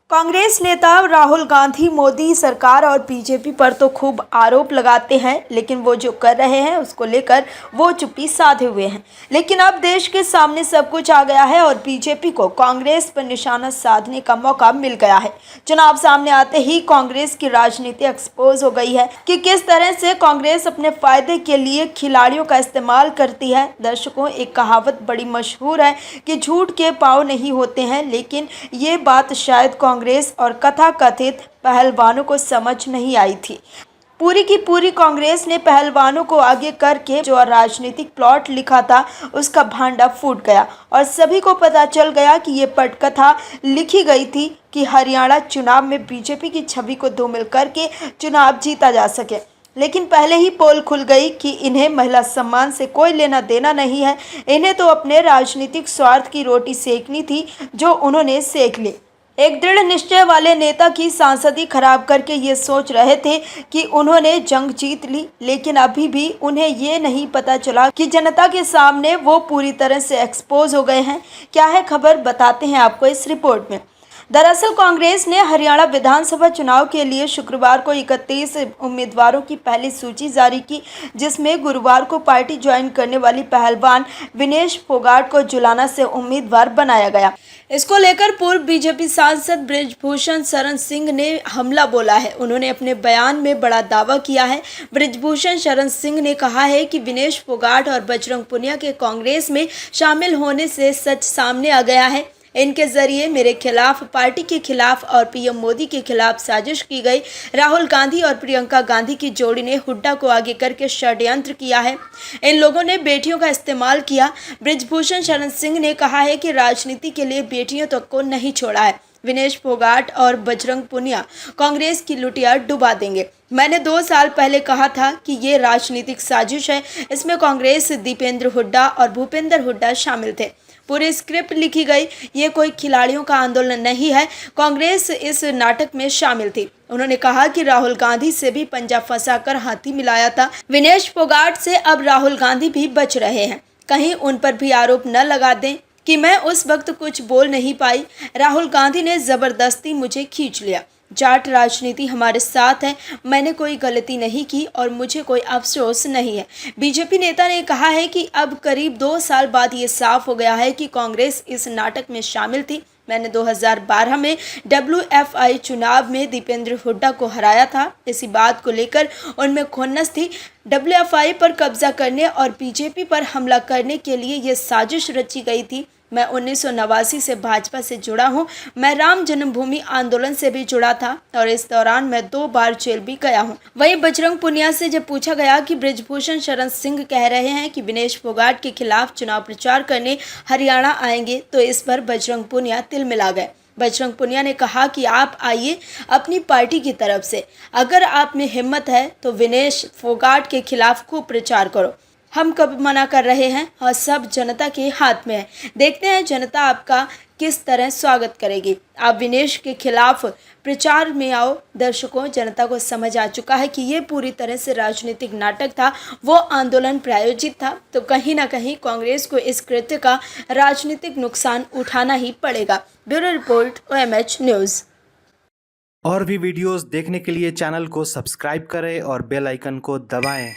कांग्रेस नेता राहुल गांधी मोदी सरकार और बीजेपी पर तो खूब आरोप लगाते हैं, लेकिन वो जो कर रहे हैं उसको लेकर वो चुप्पी साधे हुए हैं। लेकिन अब देश के सामने सब कुछ आ गया है और बीजेपी को कांग्रेस पर निशाना साधने का मौका मिल गया है। चुनाव सामने आते ही कांग्रेस की राजनीति एक्सपोज हो गई है कि किस तरह से कांग्रेस अपने फायदे के लिए खिलाड़ियों का इस्तेमाल करती है। दर्शकों, एक कहावत बड़ी मशहूर है कि झूठ के पाँव नहीं होते हैं, लेकिन ये बात शायद कांग्रेस और कथाकथित पहलवानों को समझ नहीं आई थी। पूरी की पूरी कांग्रेस ने पहलवानों को आगे करके जो राजनीतिक प्लॉट लिखा था उसका भांडा फूट गया और सभी को पता चल गया कि ये पटकथा लिखी गई थी कि हरियाणा चुनाव में बीजेपी की छवि को धूमिल करके चुनाव जीता जा सके। लेकिन पहले ही पोल खुल गई कि इन्हें महिला सम्मान से कोई लेना देना नहीं है। इन्हें तो अपने राजनीतिक स्वार्थ की रोटी सेकनी थी, जो उन्होंने सेक ली। एक दृढ़ निश्चय वाले नेता की सांसदी खराब करके ये सोच रहे थे कि उन्होंने जंग जीत ली, लेकिन अभी भी उन्हें ये नहीं पता चला कि जनता के सामने वो पूरी तरह से एक्सपोज हो गए हैं। क्या है खबर, बताते हैं आपको इस रिपोर्ट में। दरअसल कांग्रेस ने हरियाणा विधानसभा चुनाव के लिए शुक्रवार को 31 उम्मीदवारों की पहली सूची जारी की, जिसमें गुरुवार को पार्टी ज्वाइन करने वाली पहलवान विनेश फोगाट को जुलाना से उम्मीदवार बनाया गया। इसको लेकर पूर्व बीजेपी सांसद बृजभूषण शरण सिंह ने हमला बोला है। उन्होंने अपने बयान में बड़ा दावा किया है। बृजभूषण शरण सिंह ने कहा है कि विनेश फोगाट और बजरंग पुनिया के कांग्रेस में शामिल होने से सच सामने आ गया है। इनके जरिए मेरे खिलाफ, पार्टी के खिलाफ और पीएम मोदी के खिलाफ साजिश की गई। राहुल गांधी और प्रियंका गांधी की जोड़ी ने हुड्डा को आगे करके षड्यंत्र किया है। इन लोगों ने बेटियों का इस्तेमाल किया। बृजभूषण शरण सिंह ने कहा है कि राजनीति के लिए बेटियों तक को नहीं छोड़ा है। विनेश फोगाट और बजरंग पुनिया कांग्रेस की लुटिया डुबा देंगे। मैंने 2 साल पहले कहा था कि ये राजनीतिक साजिश है। इसमें कांग्रेस, दीपेंद्र हुड्डा और भूपेंद्र हुड्डा शामिल थे। पूरी स्क्रिप्ट लिखी गई। ये कोई खिलाड़ियों का आंदोलन नहीं है। कांग्रेस इस नाटक में शामिल थी। उन्होंने कहा कि राहुल गांधी से भी पंजा फंसाकर हाथी मिलाया था। विनेश फोगाट से अब राहुल गांधी भी बच रहे हैं। कहीं उन पर भी आरोप न लगा दें कि मैं उस वक्त कुछ बोल नहीं पाई। राहुल गांधी ने जबरदस्ती मुझे खींच लिया। जाट राजनीति हमारे साथ है। मैंने कोई गलती नहीं की और मुझे कोई अफसोस नहीं है। बीजेपी नेता ने कहा है कि अब करीब 2 साल बाद ये साफ हो गया है कि कांग्रेस इस नाटक में शामिल थी। मैंने 2012 में WFI चुनाव में दीपेंद्र हुड्डा को हराया था। इसी बात को लेकर उनमें खुन्नस थी। WFI पर कब्जा करने और बीजेपी पर हमला करने के लिए ये साजिश रची गई थी। मैं 1989 से भाजपा से जुड़ा हूं। मैं राम जन्मभूमि आंदोलन से भी जुड़ा था और इस दौरान मैं 2 बार जेल भी गया हूं। वहीं बजरंग पुनिया से जब पूछा गया कि बृजभूषण शरण सिंह कह रहे हैं कि विनेश फोगाट के खिलाफ चुनाव प्रचार करने हरियाणा आएंगे, तो इस पर बजरंग पुनिया तिलमिला गए। बजरंग पुनिया ने कहा कि आप आइए अपनी पार्टी की तरफ से, अगर आप में हिम्मत है तो विनेश फोगाट के खिलाफ खूब प्रचार करो। हम कब मना कर रहे हैं और सब जनता के हाथ में है। देखते हैं जनता आपका किस तरह स्वागत करेगी। आप विनेश के खिलाफ प्रचार में आओ। दर्शकों, जनता को समझ आ चुका है कि ये पूरी तरह से राजनीतिक नाटक था, वो आंदोलन प्रायोजित था। तो कहीं ना कहीं कांग्रेस को इस कृत्य का राजनीतिक नुकसान उठाना ही पड़ेगा। Bureau report, OMH news. और भी वीडियोस देखने के लिए चैनल को सब्सक्राइब करें और बेल आइकन को दबाएं।